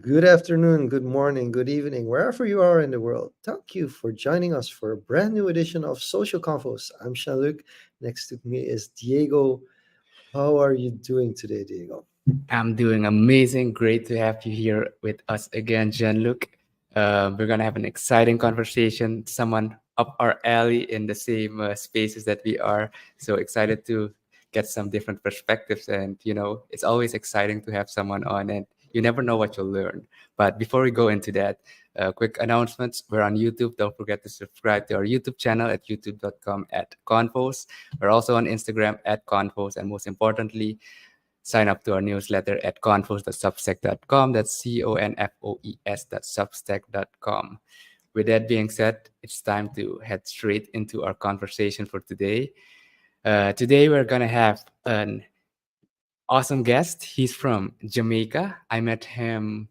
Good afternoon, good morning, good evening, wherever you are in the world. Thank you for joining us for a brand new edition of Social Confoes. I'm Jean-Luc. Next to me is Diego. How are you doing today, Diego? I'm doing amazing. Great to have you here with us again, Jean-Luc. We're going to have an exciting conversation, someone up our alley in the same spaces that we are. So excited to get some different perspectives. And, it's always exciting to have someone on, and you never know what you'll learn. But before we go into that, quick announcements. We're on YouTube. Don't forget to subscribe to our YouTube channel at youtube.com at Confoes. We're also on Instagram at Confoes. And most importantly, sign up to our newsletter at confoes.substack.com. That's confoes.substack.com. With that being said, it's time to head straight into our conversation for today. Today, we're going to have an awesome guest. He's from Jamaica. I met him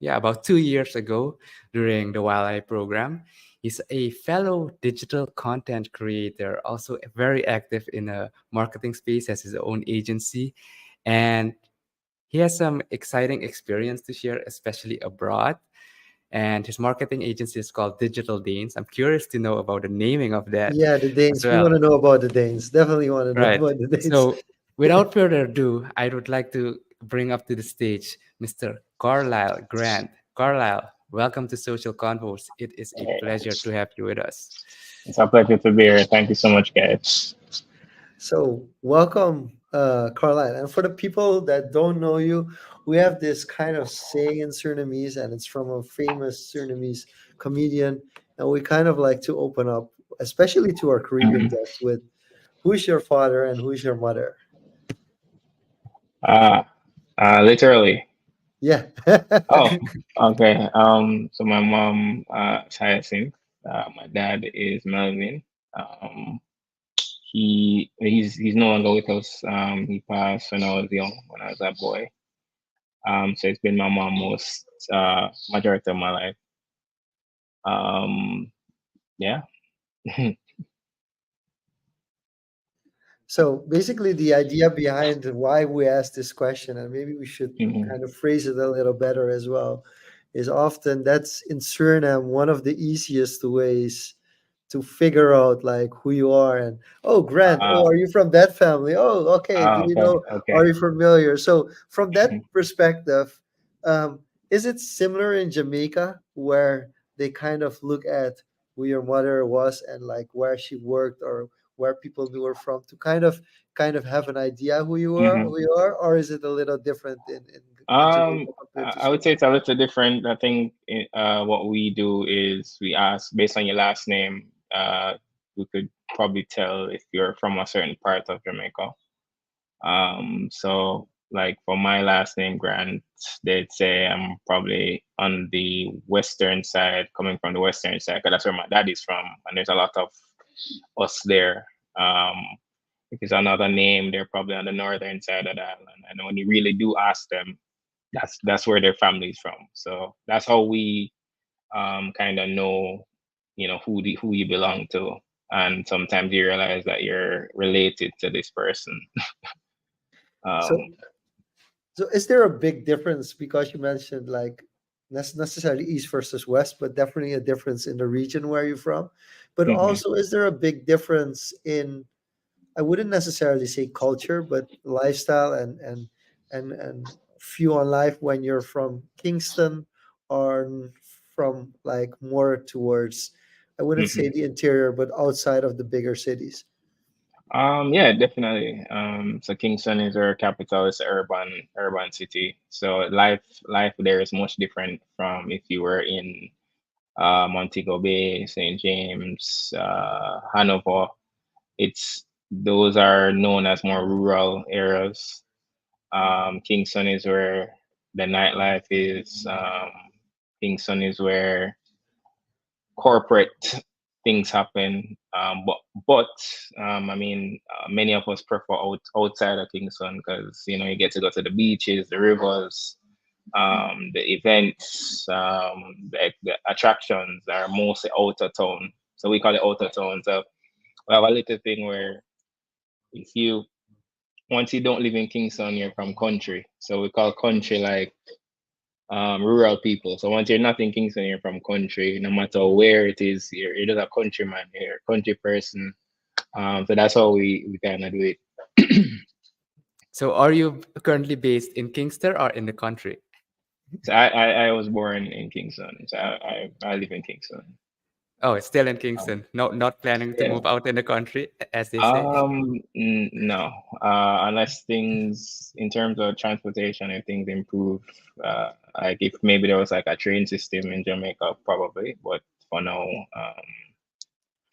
about 2 years ago during the Wildlife program. He's a fellow digital content creator, also very active in a marketing space, has his own agency, and he has some exciting experience to share, especially abroad. And his marketing agency is called Digital Danes. I'm curious to know about the naming of that Yeah, the as Danes. We want well. to know about the Danes. Definitely want to know Right. about the Danes. So, without further ado, I would like to bring up to the stage Mr. Carlyle Grant. Carlyle, welcome to Social Convos. It is a pleasure to have you with us. It's a pleasure to be here. Thank you so much, guys. So, welcome, Carlyle. And for the people that don't know you, we have this kind of saying in Surinamese, and it's from a famous Surinamese comedian. And we kind of like to open up, especially to our Caribbean Mhm. guests, with who's your father and who's your mother? Uh, Literally. Yeah. Oh, okay. So my mom, is Hyacinth. My dad is Melvin. Um, he's no longer with us. He passed when I was young, when I was a boy. So it's been my mom most majority of my life. Um, yeah. So basically, the idea behind why we ask this question, and maybe we should Mhm. kind of phrase it a little better as well, is often that's in Suriname one of the easiest ways to figure out like who you are. And oh, Grant, Uh, oh, are you from that family? Oh, okay, do you okay, know, are okay. you familiar? So from that Mhm. perspective, um, is it similar in Jamaica where they kind of look at who your mother was and like where she worked or where people knew her from to kind of have an idea Mhm. who you are, or is it a little different in Jamaica compared to I would say Suriname? it's a little different. I think what we do is we ask based on your last name. We could probably tell if you're from a certain part of Jamaica. So like for my last name, Grant, they'd say I'm probably on the western side, coming from the western side, because that's where my dad is from, and there's a lot of us there. Um, if it's another name, they're probably on the northern side of the island. And when you really do ask them, that's where their family's from. So that's how we kind of know, who you belong to. And sometimes you realize that you're related to this person. So Um, So is there a big difference because you mentioned like necessarily east versus west, but definitely a difference in the region where you're from? But mhm, also, is there a big difference in, I wouldn't necessarily say culture, but lifestyle and view on life when you're from Kingston or from like more towards, I wouldn't say mhm. the interior, but outside of the bigger cities. Yeah, definitely. So Kingston is our capital. It's an urban city. So life there is much different from if you were in Montego Bay, St. James, Hanover. It's those are known as more rural areas. Kingston is where the nightlife is. Kingston is where corporate things happen. But many of us prefer outside of Kingston because you get to go to the beaches, the rivers, the events, the attractions are mostly out of town. So we call it out of town. So we have a little thing where if you once you don't live in Kingston, you're from country. So we call country like rural people. So once you're not in Kingston, you're from country. No matter where it is, you're just a countryman. You're a country person. So that's how we kind of do it. So are you currently based in Kingston or in the country? So I was born in Kingston. So I live in Kingston. Oh, it's still in Um, Kingston. No, not planning to yeah. move out in the country, as they say. No. Unless things in terms of transportation, if things improve, like if maybe there was like a train system in Jamaica, probably. But for now,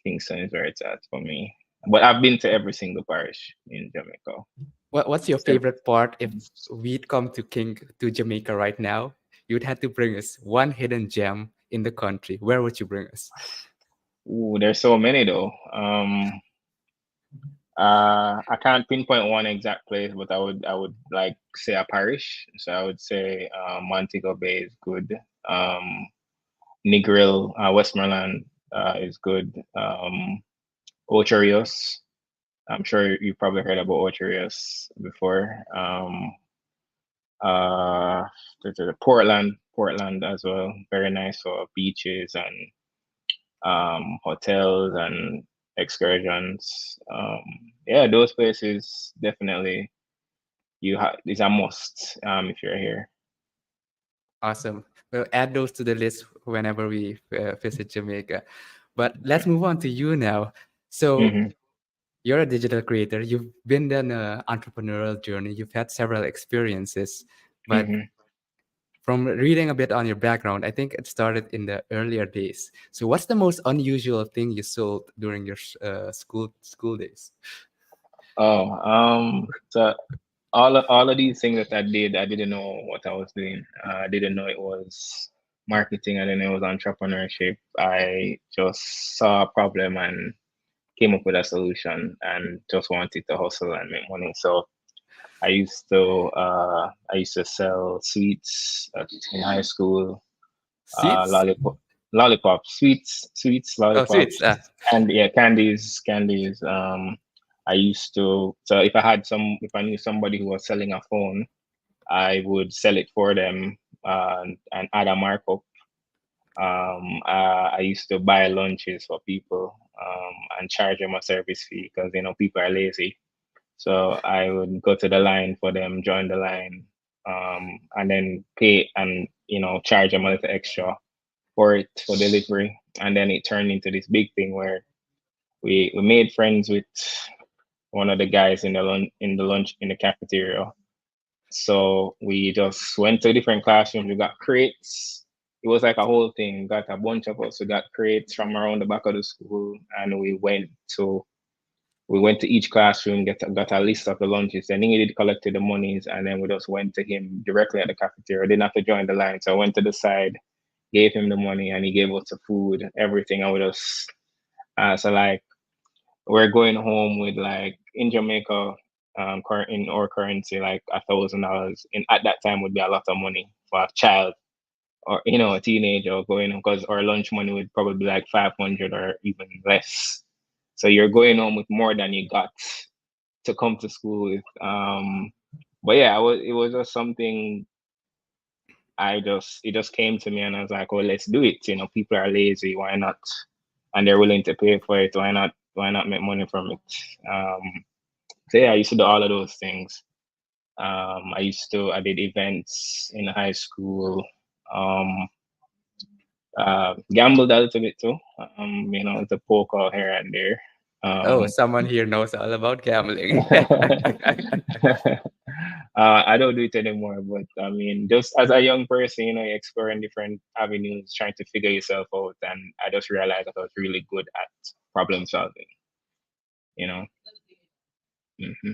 Kingston is where it's at for me. But I've been to every single parish in Jamaica. What's your Except, favorite part? If we'd come to Jamaica right now, you'd have to bring us one hidden gem in the country. Where would you bring us? ooh, there's so many though. I can't pinpoint one exact place, but I would like say a parish. So I would say Montego Bay is good. Negril, Westmoreland is good. Ocho Rios. I'm sure you probably heard about Ocho Rios before. Uh, Portland as well. Very nice for beaches and hotels and excursions. Yeah, those places definitely you have is a must if you're here. Awesome. We'll add those to the list whenever we visit Jamaica. But let's move on to you now. So Hmm. you're a digital creator. You've been on an entrepreneurial journey. You've had several experiences, but Hmm. from reading a bit on your background, I think it started in the earlier days. So, what's the most unusual thing you sold during your school days? Oh, so all of these things that I did, I didn't know what I was doing. I didn't know it was marketing. I didn't know it was entrepreneurship. I just saw a problem and came up with a solution and just wanted to hustle and make money. So I used to sell sweets in high school, Seeds? lollipops, sweets, Oh, lollipops, sweets. Ah, and yeah, candies. I used to, so if I knew somebody who was selling a phone, I would sell it for them and add a markup. I used to buy lunches for people and charge them a service fee because people are lazy. So I would go to the line for them, join the line, and then pay and charge them a little extra for it for delivery. And then it turned into this big thing where we made friends with one of the guys in the cafeteria. So we just went to different classrooms. We got crates. It was like a whole thing. Got a bunch of us. We got crates from around the back of the school, and we went to each classroom, got a list of the lunches. Then he did collected the monies, and then we just went to him directly at the cafeteria. Didn't have to join the line. So I went to the side, gave him the money, and he gave us the food, everything. And we just so like we're going home with like in Jamaica, in our currency, like $1,000. In at that time would be a lot of money for a child or a teenager going because our lunch money would probably be like 500 or even less. So you're going home with more than you got to come to school with. But yeah, it was just something it just came to me and I was like, well, let's do it. People are lazy, why not? And they're willing to pay for it. Why not make money from it? So yeah, I used to do all of those things. I did events in high school. Um, Gambled a little bit too. The poker here and there. oh, Um, someone here knows all about gambling. I don't do it anymore, but I mean, just as a young person, you're exploring different avenues, trying to figure yourself out, and I just realized that I was really good at problem solving. You know. Hmm.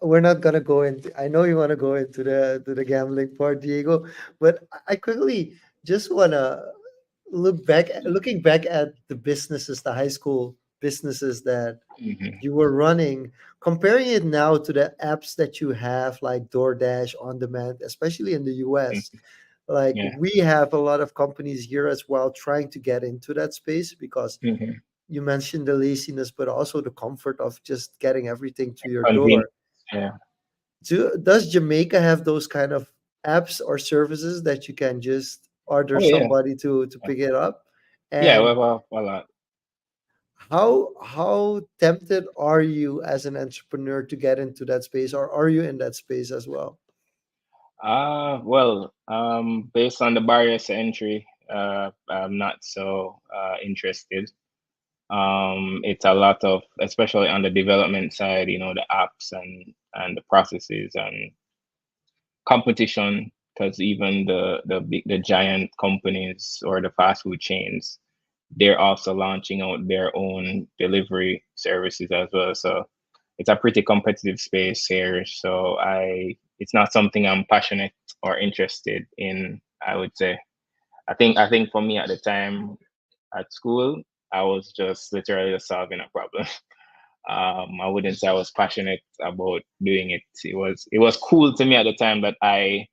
We're not gonna go into. I know you want to go into the gambling part, Diego, but I quickly just wanna looking back at the businesses, the high school businesses that Hmm. you were running, comparing it now to the apps that you have like DoorDash on demand, especially in the US. Like Yeah. we have a lot of companies here as well trying to get into that space because Hmm. you mentioned the laziness, but also the comfort of just getting everything to your Convenient. door. Yeah. Does Jamaica have those kind of apps or services that you can just order Oh yeah, somebody to pick it up. yeah. And A lot. how tempted are you as an entrepreneur to get into that space, or are you in that space as well? Well, based on the barriers to entry, I'm not so interested. It's a lot of, especially on the development side, the apps and the processes and competition, because even the giant companies or the fast food chains, they're also launching out their own delivery services as well. So it's a pretty competitive space here. So it's not something I'm passionate or interested in, I would say. I think for me at the time at school, I was just literally just solving a problem. I wouldn't say I was passionate about doing it. It was cool to me at the time that I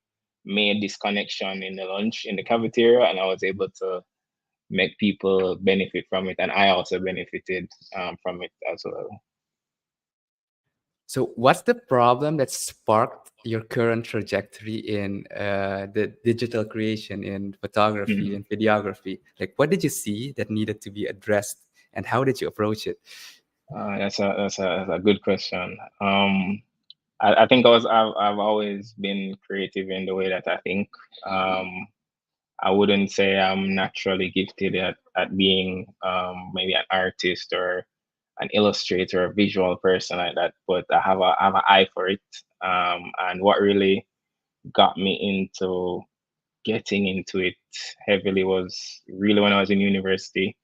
made this connection in the lunch in the cafeteria, and I was able to make people benefit from it, and I also benefited from it as well. So, what's the problem that sparked your current trajectory in the digital creation, in photography Mhm. and videography? Like, what did you see that needed to be addressed, and how did you approach it? That's a good question. I think I've always been creative in the way that I think. Um, I wouldn't say I'm naturally gifted at being maybe an artist or an illustrator or visual person like that, but I have an eye for it. And what really got me into getting into it heavily was really when I was in university.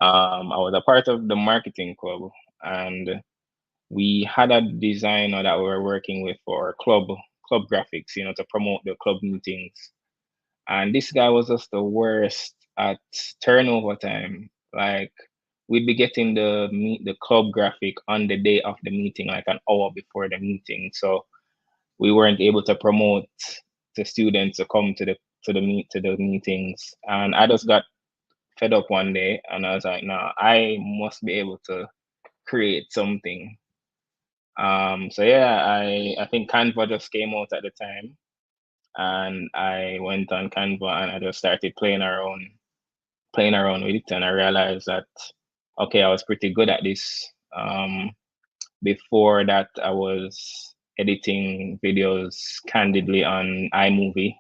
I was a part of the marketing club, and we had a designer that we were working with for club graphics, to promote the club meetings. And this guy was just the worst at turnover time. Like, we'd be getting the club graphic on the day of the meeting, like an hour before the meeting. So we weren't able to promote the students to come to the meetings. And I just got fed up one day, and I was like, nah, I must be able to create something. So yeah, I think Canva just came out at the time, and I went on Canva and I just started playing around with it, and I realized that okay, I was pretty good at this. Before that, I was editing videos candidly on iMovie,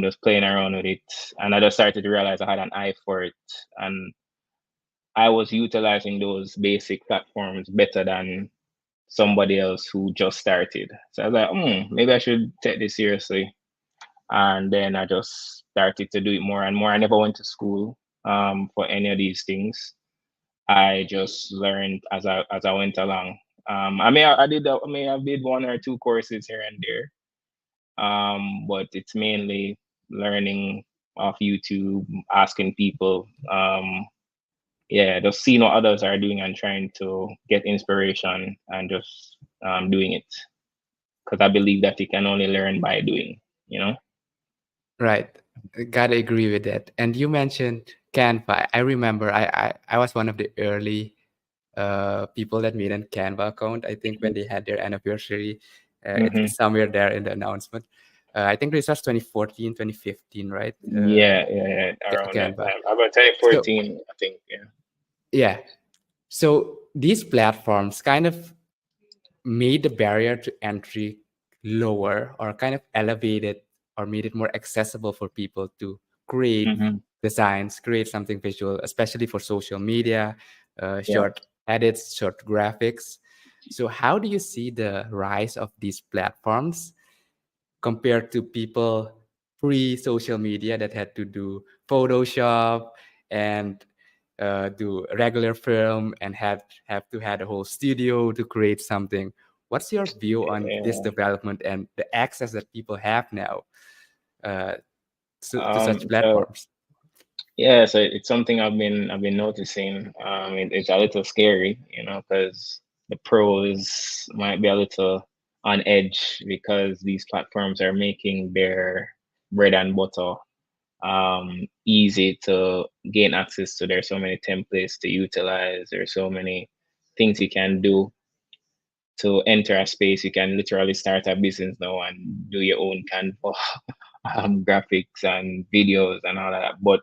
just playing around with it, and I just started to realize I had an eye for it, and I was utilizing those basic platforms better than somebody else who just started. So I was like, maybe I should take this seriously. And then I just started to do it more and more. I never went to school for any of these things. I just learned as I went along. I did one or two courses here and there, but it's mainly learning off YouTube, asking people, yeah, just seeing what others are doing and trying to get inspiration and just doing it, because I believe that you can only learn by doing. You know. Right. Gotta agree with that. And you mentioned Canva. I remember I was one of the early people that made a Canva account. I think when they had their anniversary, Hmm. it's somewhere there in the announcement. I think this was 2014, 2015, right? Yeah, around that Canva. time, about So 2014, I think. Yeah. yeah. So these platforms kind of made the barrier to entry lower, or kind of elevated or made it more accessible for people to create Hmm. designs, create something visual, especially for social media, Yeah. short edits, short graphics. So, how do you see the rise of these platforms compared to people pre social media that had to do Photoshop and do regular film and have to had a whole studio to create something? What's your view on this Yeah. development and the access that people have now uh, to such So platforms? yeah, so it's something I've been noticing. It's a little scary, because the pros might be a little on edge because these platforms are making their bread and butter easy to gain access to. There's so many templates to utilize. There's so many things you can do to enter a space, you can literally start a business now and do your own Canva graphics and videos and all of that. But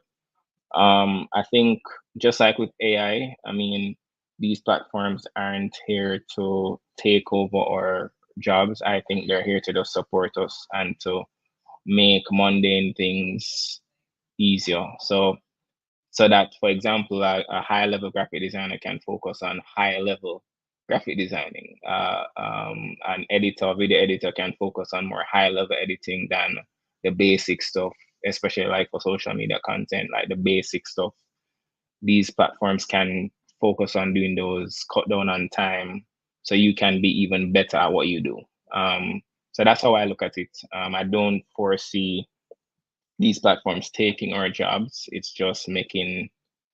I think just like with AI, I mean, these platforms aren't here to take over our jobs. I think they're here to just support us and to make mundane things easier. So that, for example, a high level graphic designer can focus on high level graphic designing. An editor, video editor, can focus on more high level editing than the basic stuff, especially like for social media content, like the basic stuff. These platforms can focus on doing those, cut down on time, so you can be even better at what you do. So that's how I look at it. I don't foresee these platforms taking our jobs. It's just making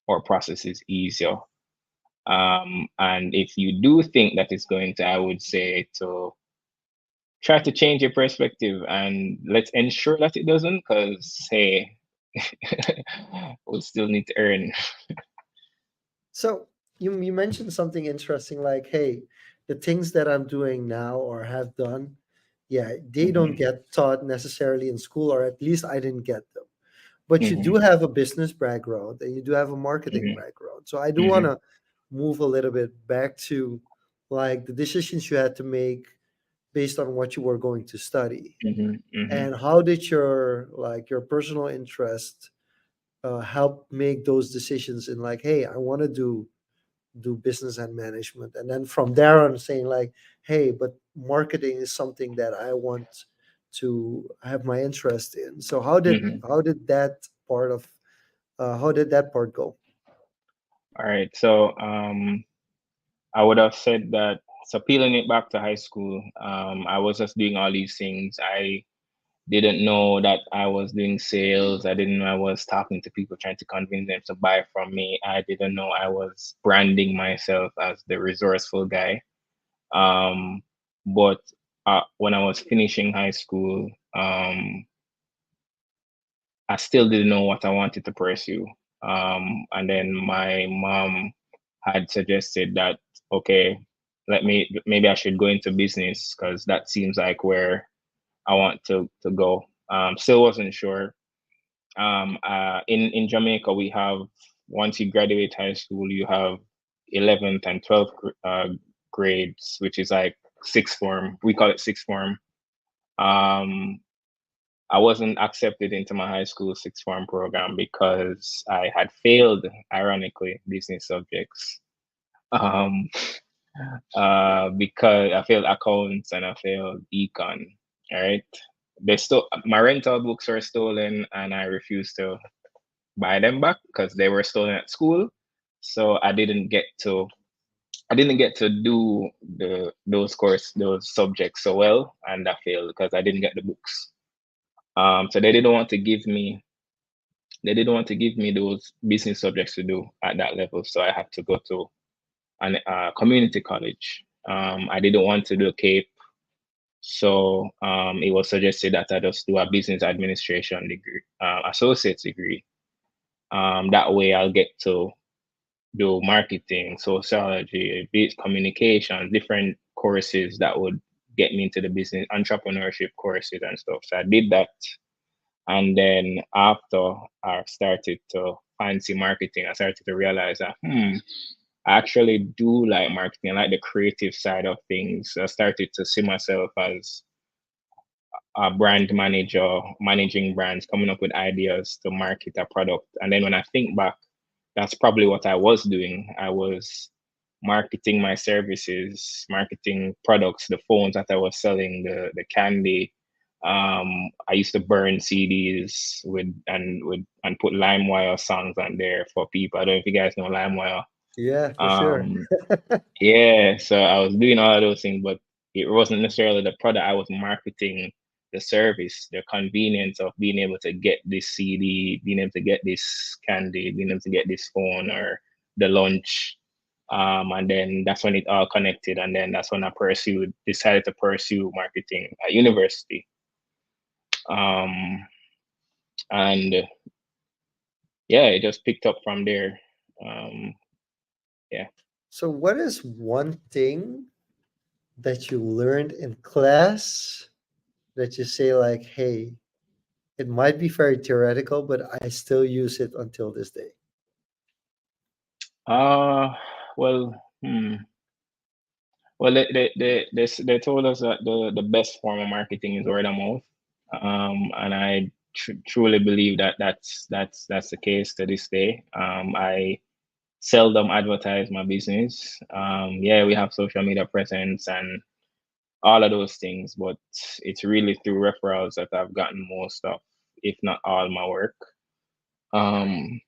our processes easier. And if you do think that it's going to, I would say to try to change your perspective and let's ensure that it doesn't, because hey, we still need to earn. So you mentioned something interesting, like, hey, the things that I'm doing now or have done, yeah, they don't Hmm. get taught necessarily in school, or at least I didn't get them. But you do Hmm. have a business background and you do have a marketing Hmm. background. So I do want Hmm. to move a little bit back to like the decisions you had to make based on what you were going to study. Hmm. Hmm. And how did your like your personal interest help make those decisions in like, hey, I want to do business and management, and then from there on saying like, hey, but marketing is something that I want to have my interest in. So Hmm. how did that part go? All right. So I would have said that, so peeling it back to high school, I was just doing all these things. I didn't know that I was doing sales. I didn't know I was talking to people trying to convince them to buy from me. I didn't know I was branding myself as the resourceful guy. Um, but when I was finishing high school, I still didn't know what I wanted to pursue. And then my mom had suggested that, okay, maybe I should go into business because that seems like where I want to go. Still wasn't sure. In Jamaica, we have, once you graduate high school, you have 11th and 12th grades, which is like sixth form. We call it sixth form. Um, I wasn't accepted into my high school sixth form program because I had failed, ironically, business subjects. Um, because I failed accounts and I failed econ. All right. They still, my rental books were stolen and I refused to buy them back because they were stolen at school. So I didn't get to do those subjects so well, and I failed because I didn't get the books. So they didn't want to give me those business subjects to do at that level. So I had to go to an community college. I didn't want to do CAPE, so it was suggested that I just do a business administration degree, associate's degree. That way, I'll get to do marketing, sociology, communication, different courses that would get me into the business entrepreneurship courses and stuff. So I did that. And then after I started to fancy marketing, I started to realize that, I actually do like marketing. I like the creative side of things. I started to see myself as a brand manager, managing brands, coming up with ideas to market a product. And then when I think back, that's probably what I was doing. I was marketing my services, marketing products, the phones that I was selling, the candy. I used to burn CDs and put LimeWire songs on there for people. I don't know if you guys know LimeWire. Yeah, for sure. Um, yeah, so I was doing all of those things, but it wasn't necessarily the product. I was marketing the service, the convenience of being able to get this CD, being able to get this candy, being able to get this phone or the lunch. And then that's when it all connected. And then that's when decided to pursue marketing at university. Um, and yeah, it just picked up from there. Um, yeah. So what is one thing that you learned in class that you say like, hey, it might be very theoretical, but I still use it until this day? Uh, well, hmm. Well, they told us that the best form of marketing is word of mouth, and I truly believe that that's the case to this day. I seldom advertise my business. Yeah, we have social media presence and all of those things, but it's really through referrals that I've gotten most of, if not all, my work. Um,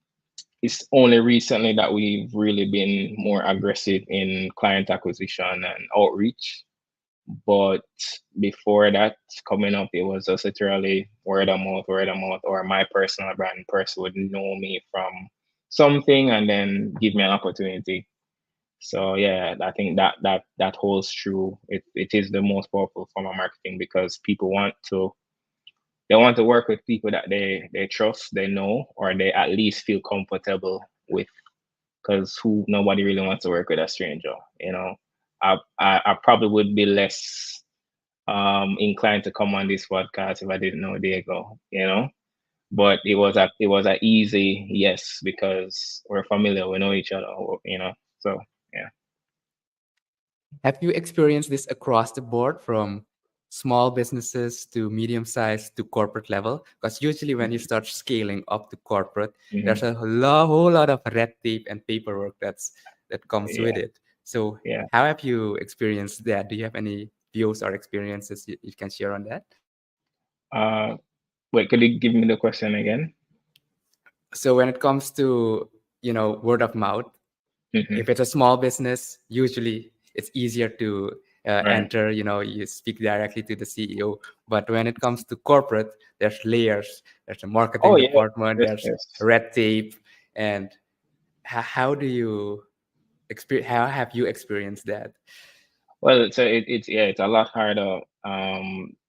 it's only recently that we've really been more aggressive in client acquisition and outreach. But before that, coming up, it was just literally word of mouth, or my personal brand person would know me from something and then give me an opportunity. So yeah, I think that holds true. It is the most powerful form of marketing because people want to work with people that they trust, they know, or they at least feel comfortable with. Because who nobody really wants to work with a stranger, you know. I probably would be less inclined to come on this podcast if I didn't know Diego, you know. But it was a easy yes because we're familiar, we know each other, you know. So yeah. Have you experienced this across the board from small businesses to medium sized to corporate level? Because usually when you Mhm. start scaling up to corporate, there's Mhm. whole lot of red tape and paperwork that comes with Yeah, it. So yeah. how have you experienced that? Do you have any views or experiences you can share on that? Uh, Wait, could you give me the question again? So when it comes to, word of mouth, Hmm. if it's a small business, usually it's easier to Right. enter, you speak directly to the CEO. But when it comes to corporate, there's layers, there's a marketing Oh yeah. department, Yes, there's yes. red tape. And how do you experience, how have you experienced that? Well, so it's yeah, it's a lot harder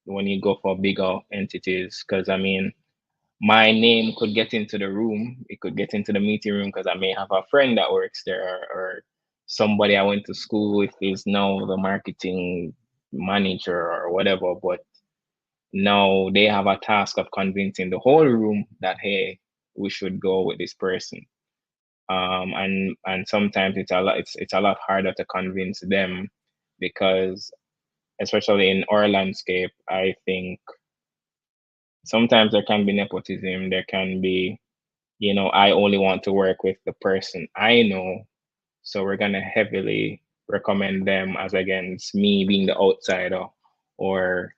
when you go for bigger entities because I mean my name could get into the room, it could get into the meeting room because I may have a friend that works there, or somebody I went to school with is now the marketing manager or whatever. But now they have a task of convincing the whole room that hey, we should go with this person. And sometimes it's a lot harder to convince them because especially in our landscape, I think sometimes there can be nepotism, there can be, I only want to work with the person I know. So we're gonna heavily recommend them as against me being the outsider, or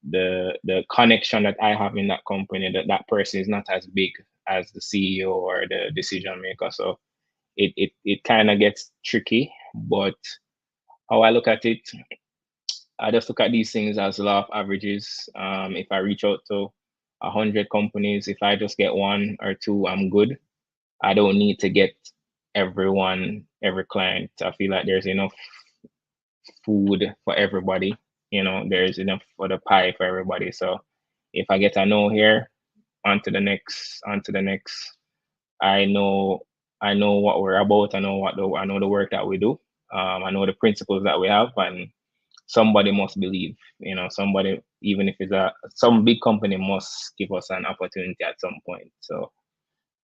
the connection that I have in that company, that person is not as big as the CEO or the decision maker. So it kind of gets tricky. But how I look at it, I just look at these things as law of averages. If I reach out to 100 companies, if I just get one or two, I'm good. I don't need to get everyone, every client. I feel like there's enough food for everybody. There's enough for the pie for everybody. So if I get a no here, on to the next, on to the next. I know, I know what we're about. I know the work that we do. I know the principles that we have, and somebody must believe. Somebody, even if it's some big company, must give us an opportunity at some point. So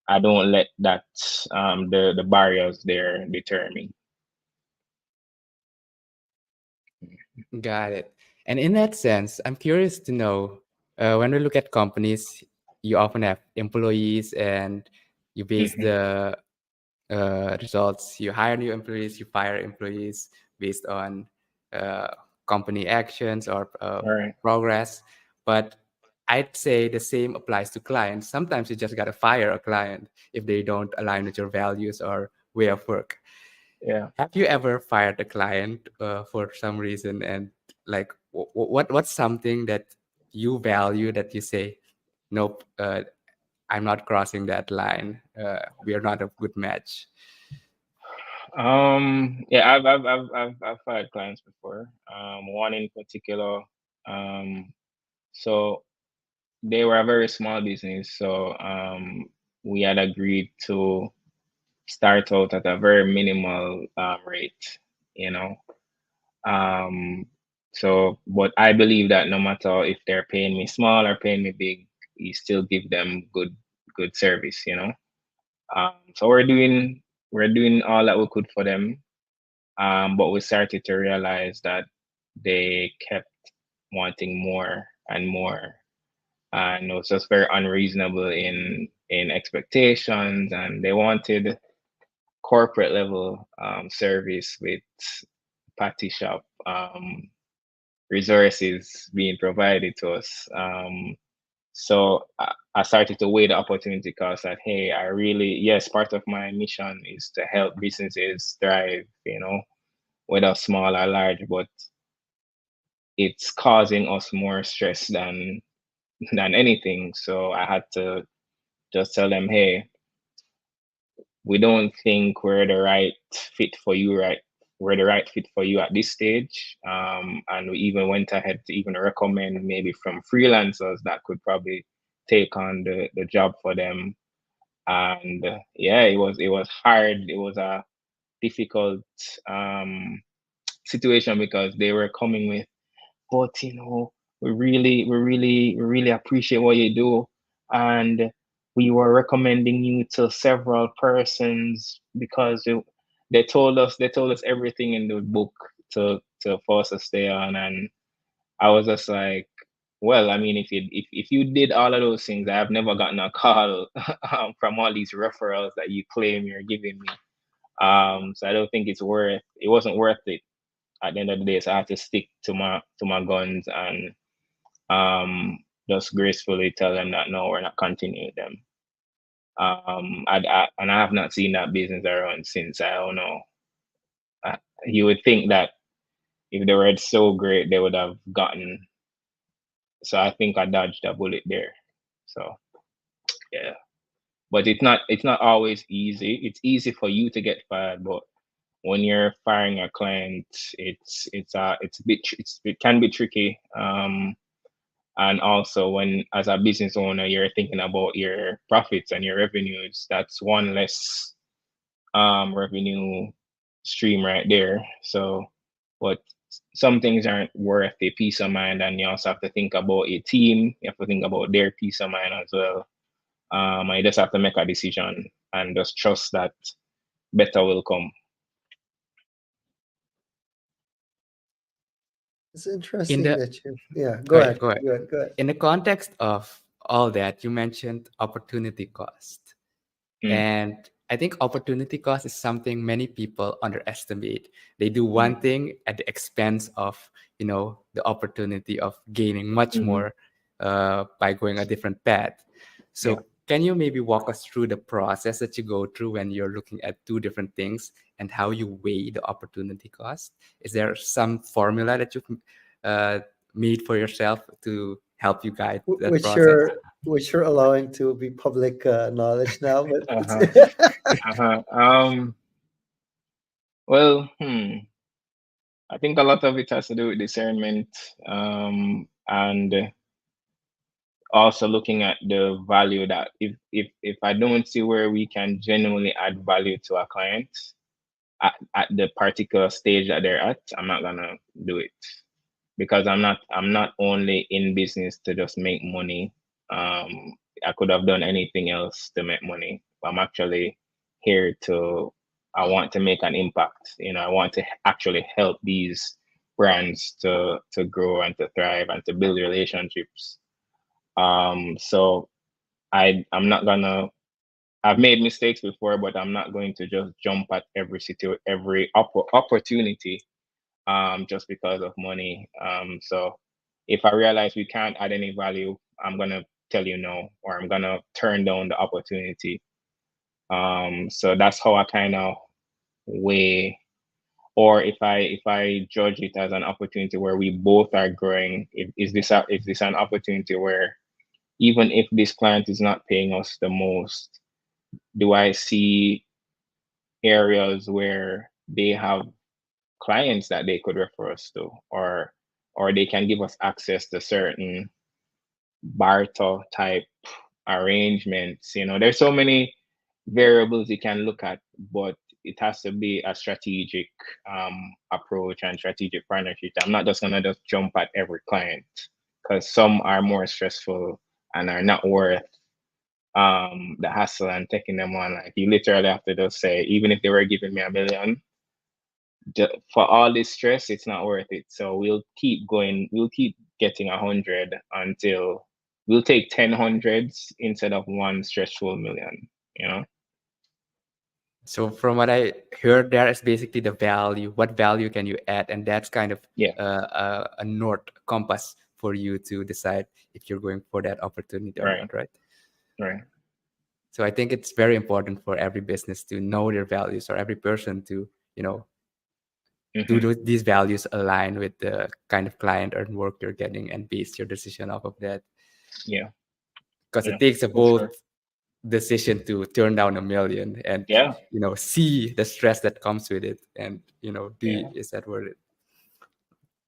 I don't let that the barriers there deter me. Got it. And in that sense, I'm curious to know, when we look at companies, you often have employees and you base Hmm. the results. You hire new employees, you fire employees based on uh, company actions or All right. progress. But I'd say the same applies to clients. Sometimes you just got to fire a client if they don't align with your values or way of work. Yeah. Have you ever fired a client for some reason? And like, what's something that you value that you say, nope, I'm not crossing that line. We are not a good match. Yeah, I've hired clients before. One in particular. Um, so they were a very small business. So we had agreed to start out at a very minimal rate. You know, Um, but I believe that no matter if they're paying me small or paying me big, you still give them good service, you know. So we're doing all that we could for them. But we started to realize that they kept wanting more and more, and it was just very unreasonable in expectations, and they wanted corporate level service with patty shop resources being provided to us. So I started to weigh the opportunity cost that, hey, I really, yes, part of my mission is to help businesses thrive, whether small or large, but it's causing us more stress than anything. So I had to just tell them, hey, we don't think we're the right fit for you, right? We're the right fit for you at this stage. And we even went ahead to even recommend maybe from freelancers that could probably take on the job for them. And yeah, it was hard. It was a difficult situation because they were coming with, but we really appreciate what you do, and we were recommending you to several persons because they told us everything in the book to force us to stay on. And I was just like, well, I mean, if you did all of those things, I have never gotten a call from all these referrals that you claim you're giving me. So I don't think it wasn't worth it at the end of the day. So I had to stick to my guns and um, just gracefully tell them that no, we're not continuing with them. And I have not seen that business around since. I don't know. Uh, you would think that if they were so great, they would have gotten. So I think I dodged a bullet there. So yeah, but it's not always easy. It's easy for you to get fired, but when you're firing a client, it can be tricky. And also, when as a business owner, you're thinking about your profits and your revenues, that's one less revenue stream right there. So, but some things aren't worth the peace of mind, and you also have to think about your team. You have to think about their peace of mind as well. And you just have to make a decision and just trust that better will come. It's In interesting the that you. Yeah, Oh go yeah, ahead. go ahead. Go ahead. Go ahead. In the context of all that, you mentioned opportunity cost. Mm, And I think opportunity cost is something many people underestimate. They do mm, one thing at the expense of, the opportunity of gaining much mhm. more by going a different path. Yeah. So can you maybe walk us through the process that you go through when you're looking at two different things and how you weigh the opportunity cost? Is there some formula that you've uh, made for yourself to help you guide that Which process? you're allowing to be public knowledge now, but it's Uh-huh. Uh-huh. Well, I think a lot of it has to do with discernment, and also looking at the value that if I don't see where we can genuinely add value to a client at the particular stage that they're at, I'm not gonna do it. Because I'm not only in business to just make money. I could have done anything else to make money. I'm actually here to I want to make an impact. I want to actually help these brands to grow and to thrive and to build relationships. So I'm not gonna I've made mistakes before, but I'm not going to just jump at every opportunity just because of money. So if I realize we can't add any value, I'm gonna tell you no, or I'm gonna turn down the opportunity. So that's how I kind of weigh, or if I judge it as an opportunity where we both are growing, is this an opportunity where even if this client is not paying us the most, do I see areas where they have clients that they could refer us to, or they can give us access to certain barter type arrangements. There's so many variables you can look at, but it has to be a strategic approach and strategic partnership. I'm not just gonna just jump at every client because some are more stressful and are not worth the hassle and taking them on. Like you literally have to just say, even if they were giving me 1 million, for all this stress, it's not worth it. So we'll keep going. We'll keep getting 100 until we'll take 10 hundreds instead of one stressful million. You know? So from what I heard, there is basically the value. What value can you add, and that's kind of Yeah. a north compass for you to decide if you're going for that opportunity or Right. not, right? Right. So I think it's very important for every business to know their values, or every person to, do Hmm. these values align with the kind of client or work you're getting and base your decision off of that. Yeah. Because Yeah. it takes a For bold sure. decision to turn down 1 million and, Yeah. see the stress that comes with it, and, Yeah. is that worth it?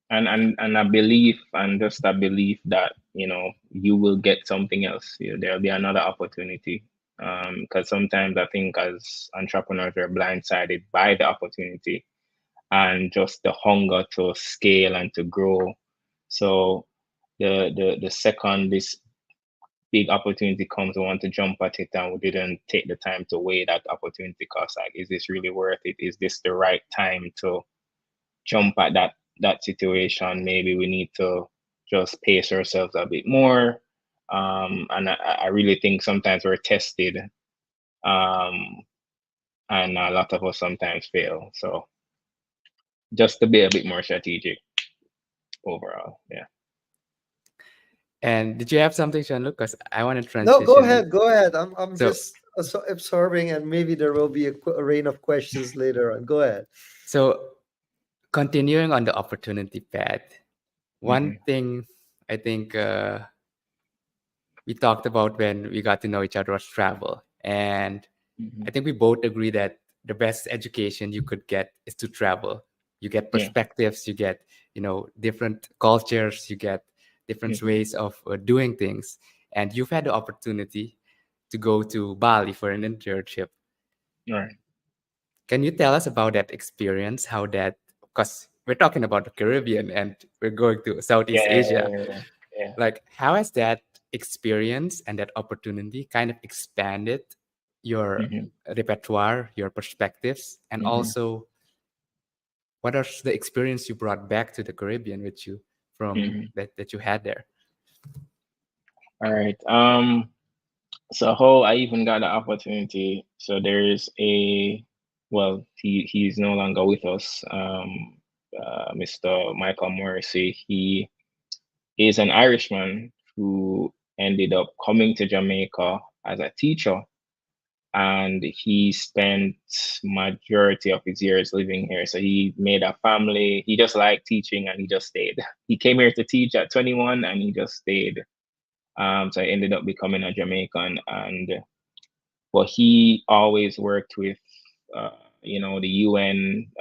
And a belief, and just a belief that you will get something else. There'll be another opportunity. Because sometimes I think as entrepreneurs we're blindsided by the opportunity and just the hunger to scale and to grow. So the second this big opportunity comes, we want to jump at it, and we didn't take the time to weigh that opportunity cost. Like, is this really worth it? Is this the right time to jump at that situation? Maybe we need to just pace ourselves a bit more. And I really think sometimes we're tested, um, and a lot of us sometimes fail. So just to be a bit more strategic overall. Yeah. And did you have something, Jean-Luc? Because I want to No, go transition. ahead, go ahead. I'm So, just absorbing, and maybe there will be a rain of questions later on. Go ahead. so continuing on the opportunity path, one Hmm. thing I think we talked about when we got to know each other was travel. And Hmm. I think we both agree that the best education you could get is to travel. You get Yeah. perspectives, you get, different cultures, you get different Hmm. ways of doing things. And you've had the opportunity to go to Bali for an internship. Right. Can you tell us about that experience? How that, because we're talking about the Caribbean and we're going to Southeast Yeah. Asia. Yeah. Like, how has that experience and that opportunity kind of expanded your Hmm. repertoire, your perspectives, and Hmm. also what are the experience you brought back to the Caribbean with you from Hmm. that you had there? All right. So how I even got the opportunity. So there's well, he's no longer with us. Mr. Michael Morrissey. He is an Irishman who ended up coming to Jamaica as a teacher, and he spent majority of his years living here. So he made a family. He just liked teaching, and he just stayed. He came here to teach at 21, and he just stayed. So I ended up becoming a Jamaican, and but he always worked with, the UN,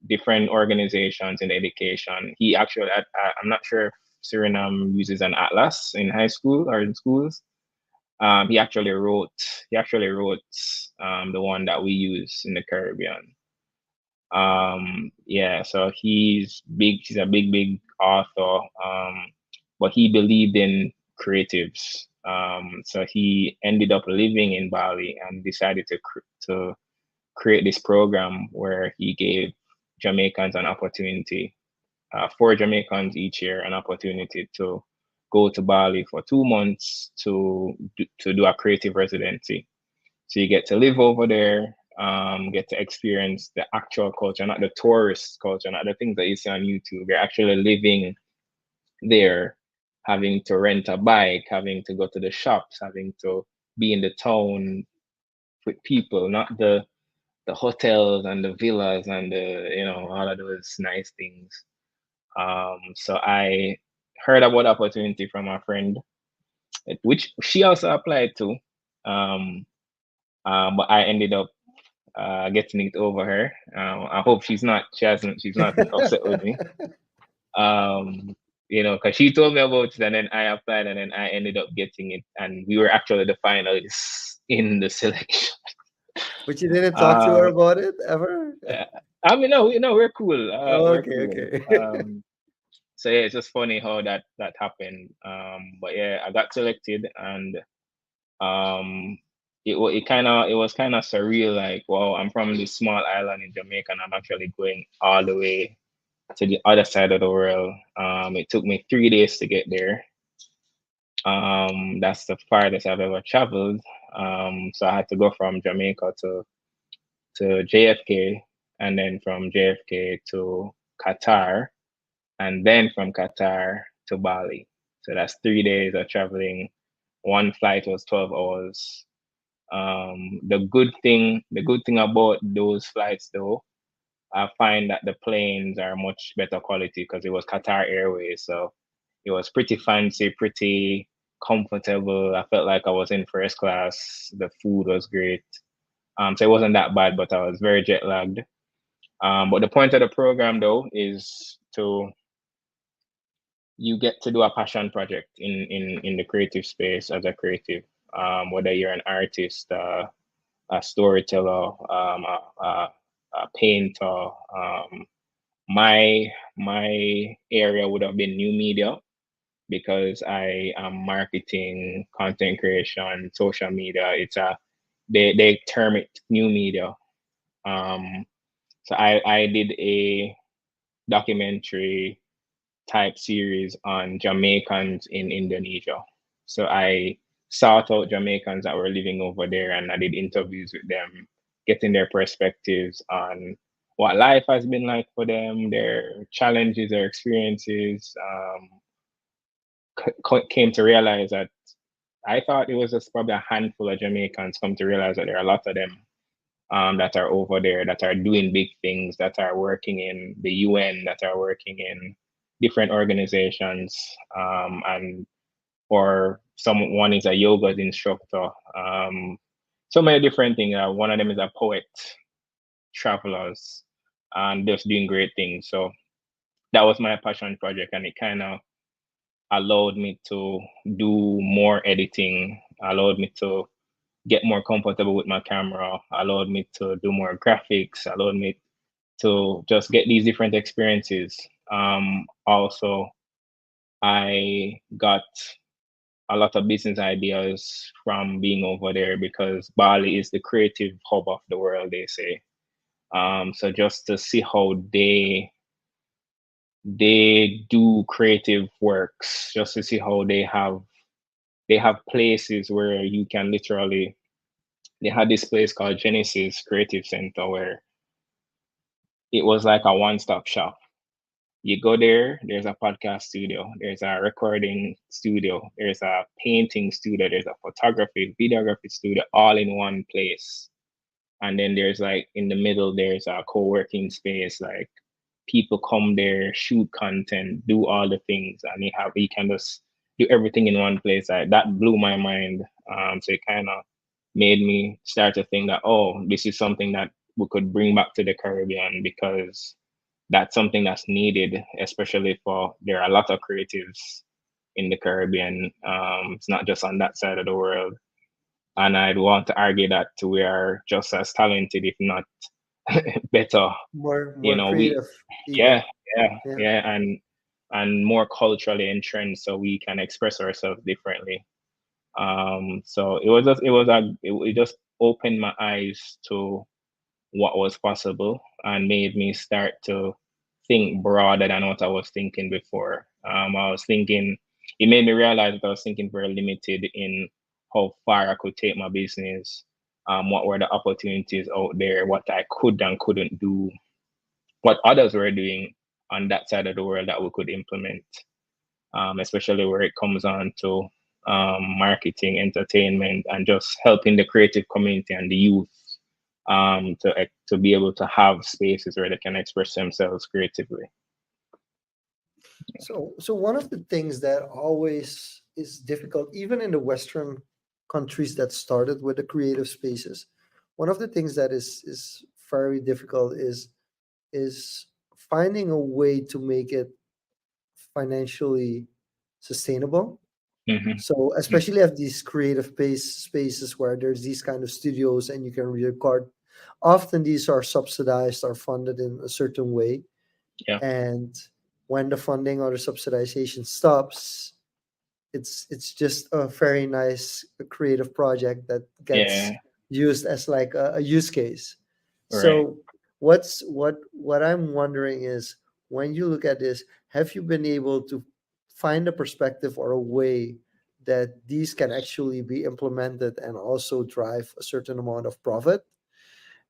different organizations in education. He actually, I'm not sure if Suriname uses an atlas in high school or in schools. He actually wrote. He actually wrote the one that we use in the Caribbean. Yeah, so he's big. He's a big author. But he believed in creatives. So he ended up living in Bali and decided to create this program where he gave Jamaicans an opportunity, 4 Jamaicans each year, an opportunity to go to Bali for 2 months to do a creative residency. So you get to live over there, get to experience the actual culture, not the tourist culture, not the things that you see on YouTube. You're actually living there, having to rent a bike, having to go to the shops, having to be in the town with people, not the hotels and the villas and the all of those nice things. So I heard about the opportunity from a friend, which she also applied to. Um, but I ended up getting it over her. I hope she's not upset with me. Because she told me about it, and then I applied, and then I ended up getting it, and we were actually the finalists in the selection. But you didn't talk to her Um, about it ever? uh, I mean, no, no, we're cool. We're Okay, cool. okay. So yeah, it's just funny how that happened. But yeah, I got selected, and um, it was kind of surreal. Like, wow, I'm from this small island in Jamaica, and I'm actually going all the way to the other side of the world. It took me 3 days to get there. That's the farthest I've ever traveled. So I had to go from Jamaica to JFK, and then from JFK to Qatar, and then from Qatar to Bali. So that's 3 days of traveling. One flight was 12 hours. The good thing about those flights, though, I find that the planes are much better quality because it was Qatar Airways, so it was pretty fancy, pretty comfortable. I felt like I was in first class. The food was great. So it wasn't that bad, but I was very jet lagged. But the point of the program, though, is to you get to do a passion project in the creative space as a creative, whether you're an artist, a storyteller, a painter. My area would have been new media because I am marketing, content creation, social media. They term it new media. Um, so I did a documentary type series on Jamaicans in Indonesia. So I sought out Jamaicans that were living over there, and I did interviews with them, getting their perspectives on what life has been like for them, their challenges, their experiences. Came to realize that I thought it was just probably a handful of Jamaicans. Come to realize that there are a lot of them that are over there, that are doing big things, that are working in the UN, that are working in different organizations, and or someone is a yoga instructor. So many different things. One of them is a poet, travelers, and just doing great things. So that was my passion project, and it kind of allowed me to do more editing, allowed me to get more comfortable with my camera, allowed me to do more graphics, allowed me to just get these different experiences. Also, I got a lot of business ideas from being over there because Bali is the creative hub of the world, they say. So just to see how they do creative works, just to see how they have places where you can literally they had this place called Genesis Creative Center where it was like a one-stop shop. You go there, there's a podcast studio, there's a recording studio, there's a painting studio, there's a photography, videography studio, all in one place. And then there's like in the middle, there's a co-working space. Like people come there, shoot content, do all the things, and you can just do everything in one place. Like that blew my mind. So it kind of made me start to think that, oh, this is something that we could bring back to the Caribbean because that's something that's needed, especially for there are a lot of creatives in the Caribbean. It's not just on that side of the world. And I'd want to argue that we are just as talented, if not better. You More know, we, creative even. yeah, yeah, Yeah. yeah, and more culturally entrenched, so we can express ourselves differently. So it just opened my eyes to what was possible and made me start to think broader than what I was thinking before. I was thinking, it made me realize that I was thinking very limited in how far I could take my business, what were the opportunities out there, what I could and couldn't do, what others were doing on that side of the world that we could implement, especially where it comes on to marketing, entertainment, and just helping the creative community and the youth to be able to have spaces where they can express themselves creatively. So one of the things that always is difficult, even in the Western countries that started with the creative spaces, one of the things that is very difficult is finding a way to make it financially sustainable. Mm-hmm. So especially at these creative spaces where there's these kind of studios and you can record, often these are subsidized or funded in a certain way. Yeah. And when the funding or the subsidization stops, it's just a very nice creative project that gets Yeah. used as like a use case. Right. So what I'm wondering is, when you look at this, have you been able to find a perspective or a way that these can actually be implemented and also drive a certain amount of profit?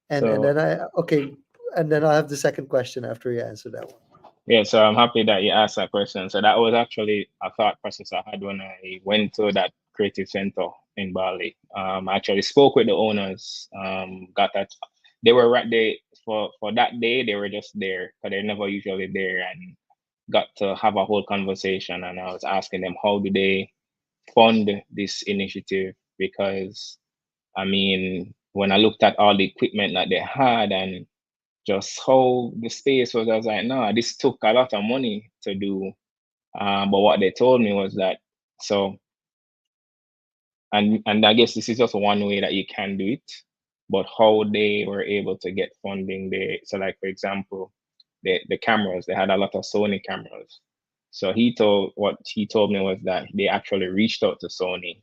And So then I okay, and then I have the second question after you answer that one. yeah, so I'm happy that you asked that question. So that was actually a thought process I had when I went to that creative center in Bali. I actually spoke with the owners. Got that they were right there for that day. They were just there because they're never usually there, and got to have a whole conversation. And I was asking them how do they fund this initiative, because I mean, when I looked at all the equipment that they had and just how the space was, I was like, nah, this took a lot of money to do. But what they told me was that, so, and I guess this is just one way that you can do it, but how they were able to get funding, so like for example, the cameras, they had a lot of Sony cameras. So what he told me was that they actually reached out to Sony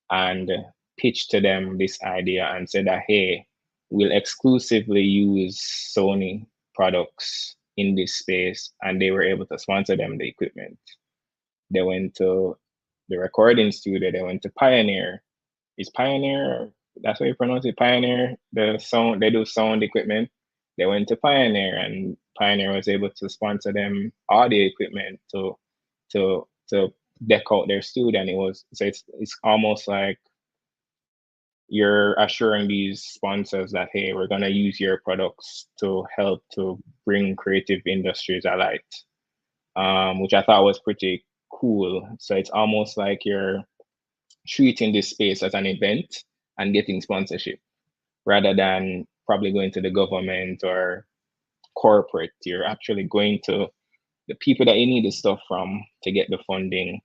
and pitched to them this idea and said that, hey, we'll exclusively use Sony products in this space. And they were able to sponsor them the equipment. They went to the recording studio, they went to Pioneer. Is Pioneer, that's what you pronounce it, Pioneer, the sound, they do sound equipment. They went to Pioneer, and Pioneer was able to sponsor them audio equipment to deck out their studio. And it was, so it's almost like you're assuring these sponsors that, hey, we're going to use your products to help to bring creative industries alight, which I thought was pretty cool. So it's almost like you're treating this space as an event and getting sponsorship rather than probably going to the government or corporate. You're actually going to the people that you need the stuff from to get the funding.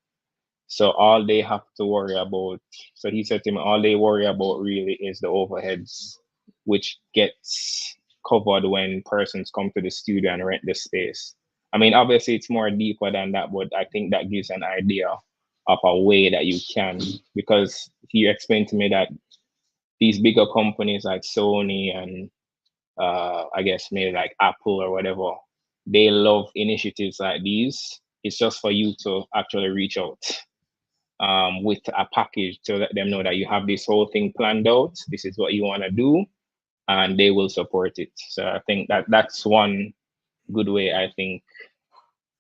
So all they have to worry about, so he said to me, all they worry about really is the overheads, which gets covered when persons come to the studio and rent the space. I mean, obviously it's more deeper than that, but I think that gives an idea of a way that you can, because he explained to me that these bigger companies like Sony and I guess maybe like Apple or whatever, they love initiatives like these. It's just for you to actually reach out with a package to let them know that you have this whole thing planned out. This is what you want to do, and they will support it. So I think that that's one good way I think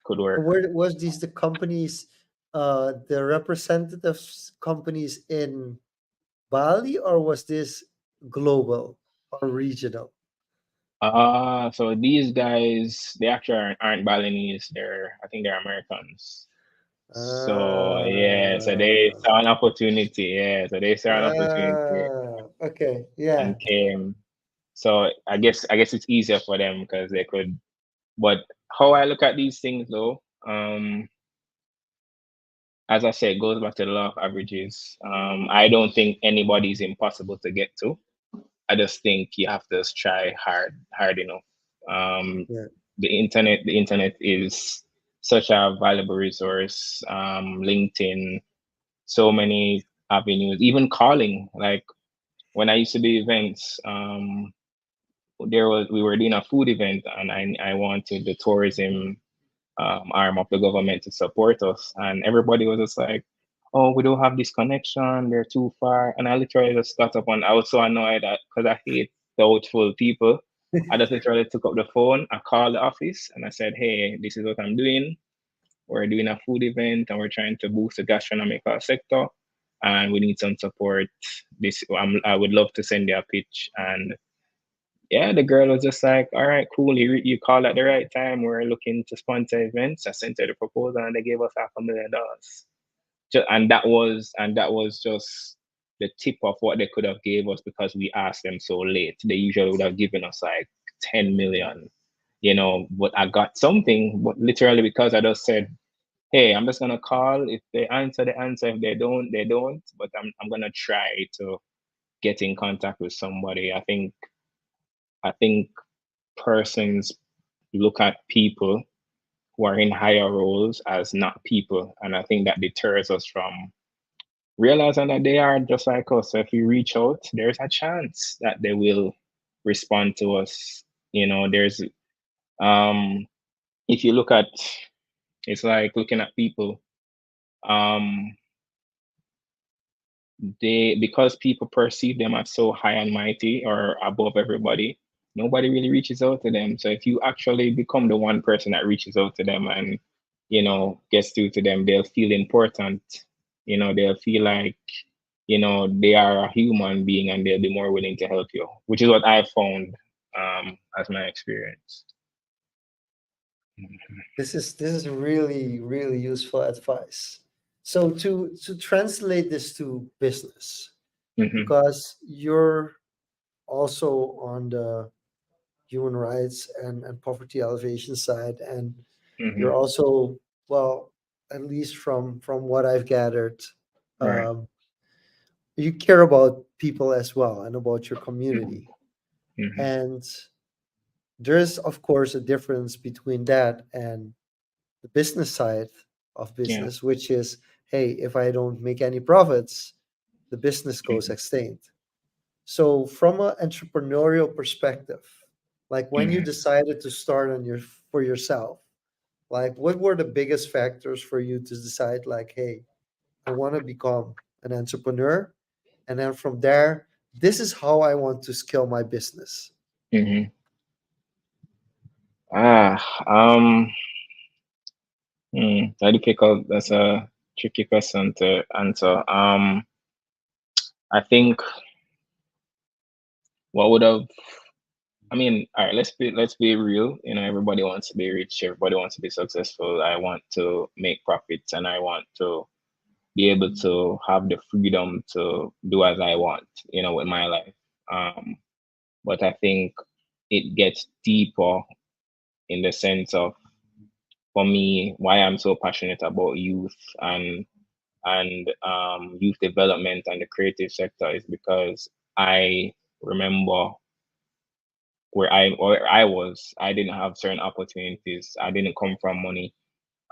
could work. Where was these the companies, the representatives companies in Bali, or was this global or regional? So these guys, they actually aren't Balinese. I think they're Americans. So yeah, so they Uh, saw an opportunity. Yeah, so they saw an opportunity okay, yeah. and came. So I guess it's easier for them because they could. But how I look at these things though, as I said, it goes back to the law of averages. I don't think anybody's impossible to get to. I just think you have to try hard enough. Um, Yeah. the internet is such a valuable resource. LinkedIn, so many avenues, even calling. Like when I used to do events, we were doing a food event, and I wanted the tourism arm of the government to support us. And everybody was just like, oh, we don't have this connection, they're too far. And I literally just got up, and I was so annoyed because I hate doubtful people. I just literally took up the phone, I called the office, and I said, hey, this is what I'm doing. We're doing a food event and we're trying to boost the gastronomical sector. And we need some support. I would love to send you a pitch. And yeah, the girl was just like, all right, cool. You called at the right time. We're looking to sponsor events. I sent her the proposal and they gave us $500,000. And that was just the tip of what they could have gave us because we asked them so late. They usually would have given us like 10 million, but I got something, but literally because I just said, hey, I'm just gonna call. If they answer, they answer. If they don't, they don't. But I'm gonna try to get in contact with somebody. I think persons look at people who are in higher roles as not people, and I think that deters us from realizing that they are just like us. So if we reach out, there's a chance that they will respond to us. There's um if you look at, it's like looking at people. Um they because people perceive them as so high and mighty or above everybody, nobody really reaches out to them. So if you actually become the one person that reaches out to them and gets through to them, they'll feel important. They'll feel like they are a human being, and they'll be more willing to help you, which is what I found as my experience. This is really really useful advice. So to translate this to business, Hmm. because you're also on the human rights and poverty elevation side, and you're Hmm. also, well, at least from what I've gathered, Right. um, you care about people as well and about your community. Hmm. And there's of course a difference between that and the business side of Yeah. business, which is, hey, if I don't make any profits, the business goes Hmm. extinct. So from an entrepreneurial perspective, like when you Hmm. decided to start on your for yourself, like what were the biggest factors for you to decide, like, hey, I want to become an entrepreneur, and then from there, this is how I want to scale my business. Hmm. ah um that's a tricky question to answer. I think what would have I mean, all right, let's be real. Everybody wants to be rich, everybody wants to be successful. I want to make profits, and I want to be able to have the freedom to do as I want, with my life. Um, but I think it gets deeper in the sense of, for me, why I'm so passionate about youth and youth development and the creative sector is because I remember I didn't have certain opportunities. I didn't come from money.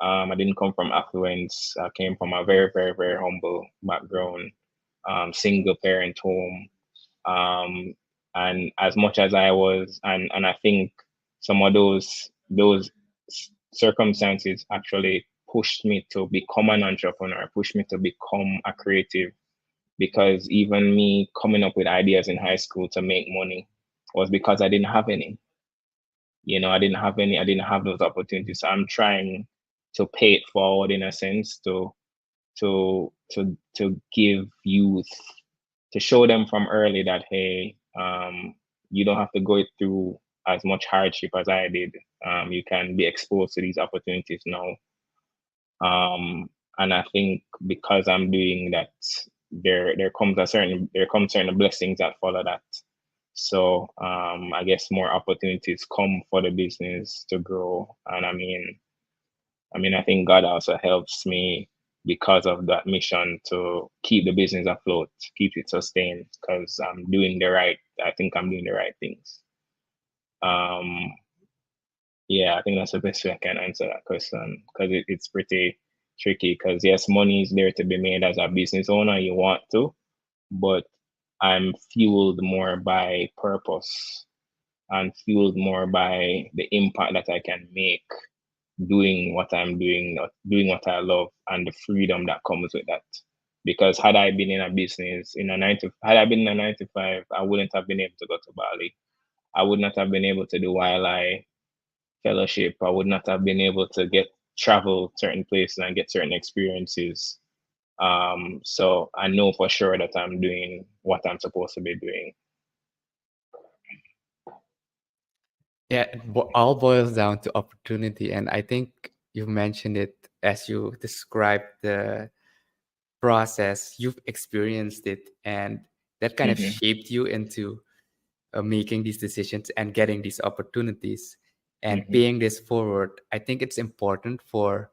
I didn't come from affluence. I came from a very, very, very humble background, single parent home. Um, and as much as I was, and I think some of those circumstances actually pushed me to become an entrepreneur, pushed me to become a creative, because even me coming up with ideas in high school to make money was because I didn't have any. I didn't have those opportunities. So I'm trying to pay it forward in a sense to give youth, to show them from early that, hey, you don't have to go through as much hardship as I did. You can be exposed to these opportunities now. Um, and I think because I'm doing that, there comes certain blessings that follow that. So I guess more opportunities come for the business to grow. And I mean, I think God also helps me because of that mission to keep the business afloat, keep it sustained, because I think I'm doing the right things. Um, yeah, I think that's the best way I can answer that question, because it's pretty tricky. Because yes, money is there to be made as a business owner, you want to, but I'm fueled more by purpose and fueled more by the impact that I can make doing what I'm doing, doing what I love, and the freedom that comes with that. Because had I been in a 9 to 5, I wouldn't have been able to go to Bali. I would not have been able to do YLI fellowship. I would not have been able to get travel certain places and get certain experiences. So I know for sure that I'm doing what I'm supposed to be doing. Yeah, it all boils down to opportunity. And I think you mentioned it as you described the process, you've experienced it, and that kind of Hmm. shaped you into making these decisions and getting these opportunities and Hmm. paying this forward. I think it's important for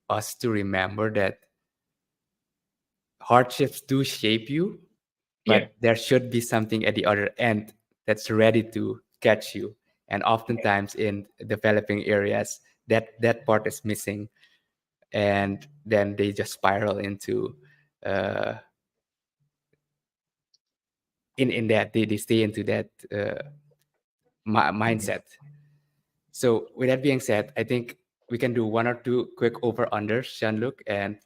us to remember that hardships do shape you, Yeah. but there should be something at the other end that's ready to catch you. And oftentimes in developing areas, that part is missing, and then they just spiral into uh, in that they stay into that Mhm. mindset. So with that being said, I think we can do one or two quick over unders, Jean-Luc, and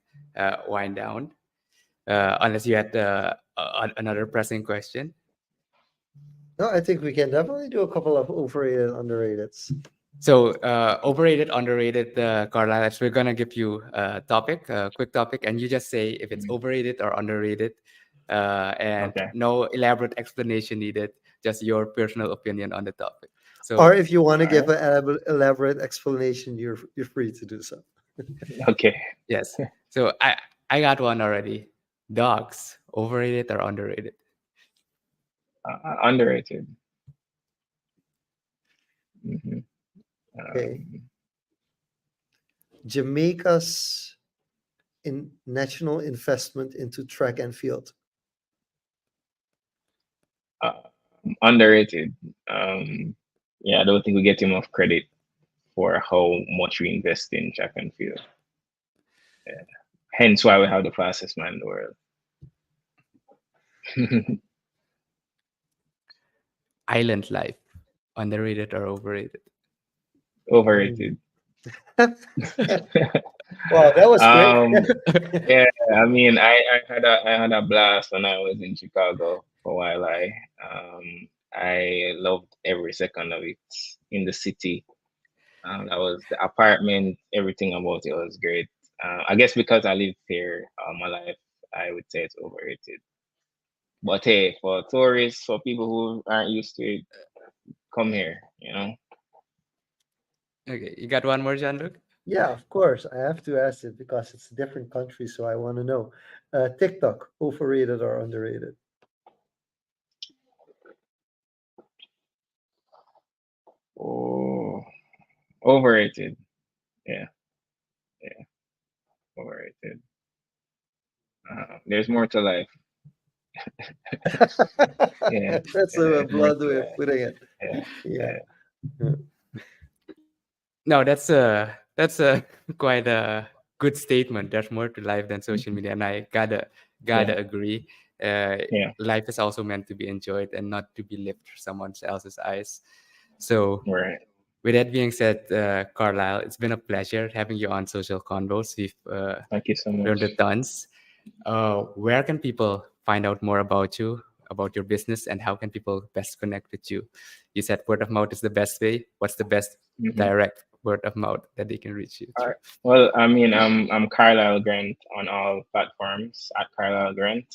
wind down. Unless you had another pressing question. No, I think we can definitely do a couple of overrated, underrateds. So overrated, underrated, Carlisle. We're gonna give you a topic, a quick topic, and you just say if it's Mhm. overrated or underrated, and Okay. no elaborate explanation needed. Just your personal opinion on the topic. Or So if you want to All give right. an elaborate explanation, you're free to do so. Okay. yes, so I got one already. Dogs, overrated or underrated? Underrated. Hmm. Okay, Um, Jamaica's in national investment into track and field. uh, Underrated. Um, yeah, I don't think we get enough credit for how much we invest in track and field. Yeah. Hence why we have the fastest man in the world. Island life, underrated or overrated? Hmm. Overrated. Wow, that was quick. um, yeah, I mean, I had a blast when I was in Chicago for a while. I loved every second of it in the city. That was the apartment, everything about it was great. I guess because I lived here all my life, I would say it's overrated. But hey, for tourists, for people who aren't used to it, come here, you know? Okay, you got one more, Jean-Luc? Yeah, of course. I have to ask it because it's a different country, so I want to know. TikTok, overrated or underrated? Oh, overrated. Yeah, yeah, overrated. There's more to life. Yeah, That's yeah, a there's more blunt to way of life. putting it. Yeah, Yeah. yeah, Yeah. No, that's a quite a good statement. There's more to life than social media, and I yeah, gotta agree. Uh, yeah. Life is also meant to be enjoyed and not to be lived through someone else's eyes. So, Right. with that being said, Carlisle, it's been a pleasure having you on Social Convos. We've Thank you so learned a much. tons. Where can people find out more about you, about your business, and how can people best connect with you? You said word of mouth is the best way. What's the best Hmm. direct word of mouth that they can reach you All through? right. Well, I mean, I'm Carlyle Grant on all platforms at Carlyle Grant.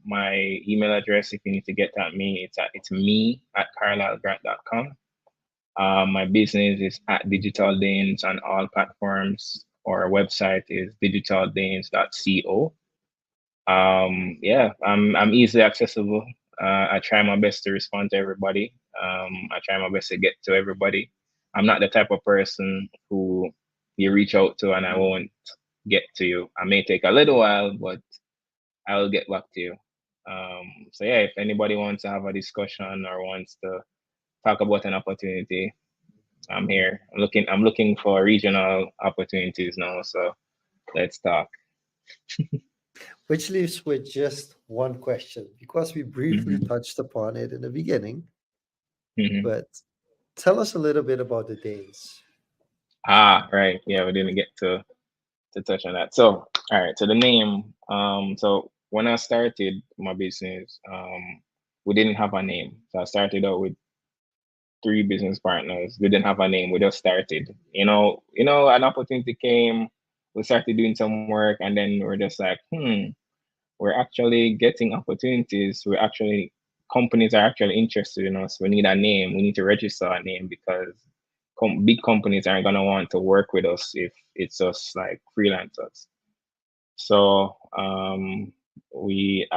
My email address, if you need to get at me, it's me at carlylegrant.com. My business is at Digital Danes on all platforms. Our website is digitaldanes.co. Yeah, I'm easily accessible. I try my best to respond to everybody. I try my best to get to everybody. I'm not the type of person who you reach out to and I won't get to you. I may take a little while, but I will get back to you. So yeah, if anybody wants to have a discussion or wants to talk about an opportunity, I'm here. I'm looking for regional opportunities now. So let's talk. Which leaves with just one question because we briefly Hmm. touched upon it in the beginning, Hmm. but tell us a little bit about the Danes. Right. Yeah, we didn't get to touch on that. So, all right. So the name. So when I started my business, we didn't have a name. So I started out with three business partners. We didn't have a name. We just started. An opportunity came. We started doing some work, and then we're just like, we're actually getting opportunities. We're actually companies are actually interested in us. We need a name. We need to register a name because big companies aren't gonna want to work with us if it's just like freelancers. So we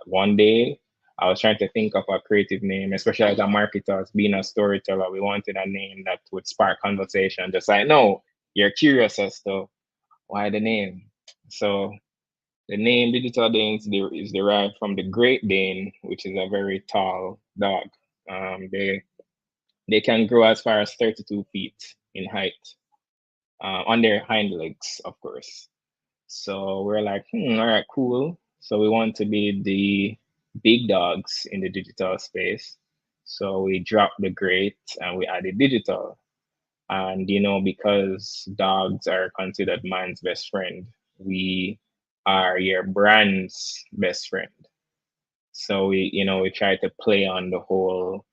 one day I was trying to think of a creative name, especially as a marketer, as being a storyteller. We wanted a name that would spark conversation. Just like, no, you're curious as to Why the name? So the name Digital Dane is derived from the Great Dane, which is a very tall dog. They can grow as far as 32 feet in height on their hind legs, of course. So we're like, all right, cool. So we want to be the big dogs in the digital space. So we dropped the great and we added digital. And because dogs are considered man's best friend, we are your brand's best friend. So we try to play on the whole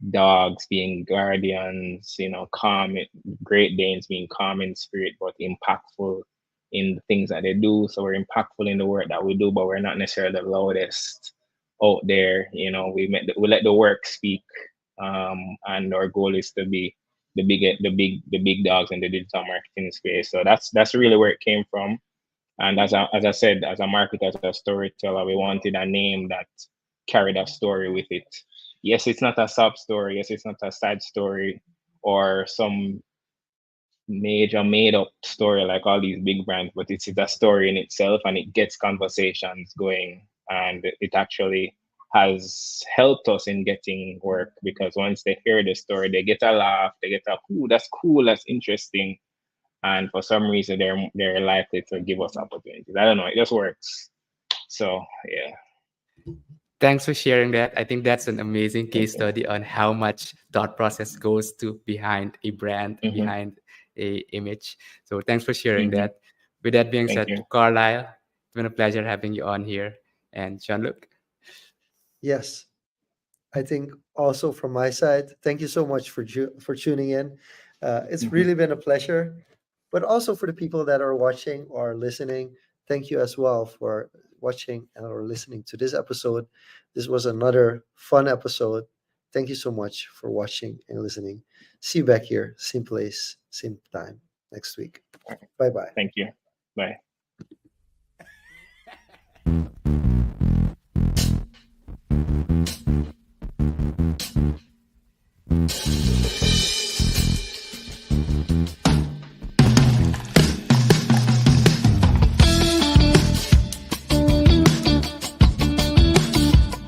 dogs being guardians, calm, Great Danes being calm in spirit, but impactful in the things that they do. So we're impactful in the work that we do, but we're not necessarily the loudest out there. We let the work speak, and our goal is to be the big dogs in the digital marketing space. So that's really where it came from. And as I said, as a marketer, as a storyteller, we wanted a name that carried a story with it. Yes, it's not a sub story. Yes, it's not a side story or some major made up story like all these big brands, but it's a story in itself and it gets conversations going. And it actually has helped us in getting work because once they hear the story, they get a laugh, they get a, ooh, that's cool, that's interesting. And for some reason, they're likely to give us opportunities. I don't know, it just works. So yeah. Thanks for sharing that. I think that's an amazing Thank case you. study on how much thought process goes to behind a brand, Hmm. behind a image. So thanks for sharing Hmm. that. With that being Thank said, you. Carlyle, it's been a pleasure having you on here. And Jean-Luc, Yes, I think also from my side, thank you so much for tuning in. It's Hmm. really been a pleasure, but also for the people that are watching or listening, thank you as well for watching and or listening to this episode. This was another fun episode. Thank you so much for watching and listening. See you back here, same place, same time next week. Bye bye. Thank you. Bye.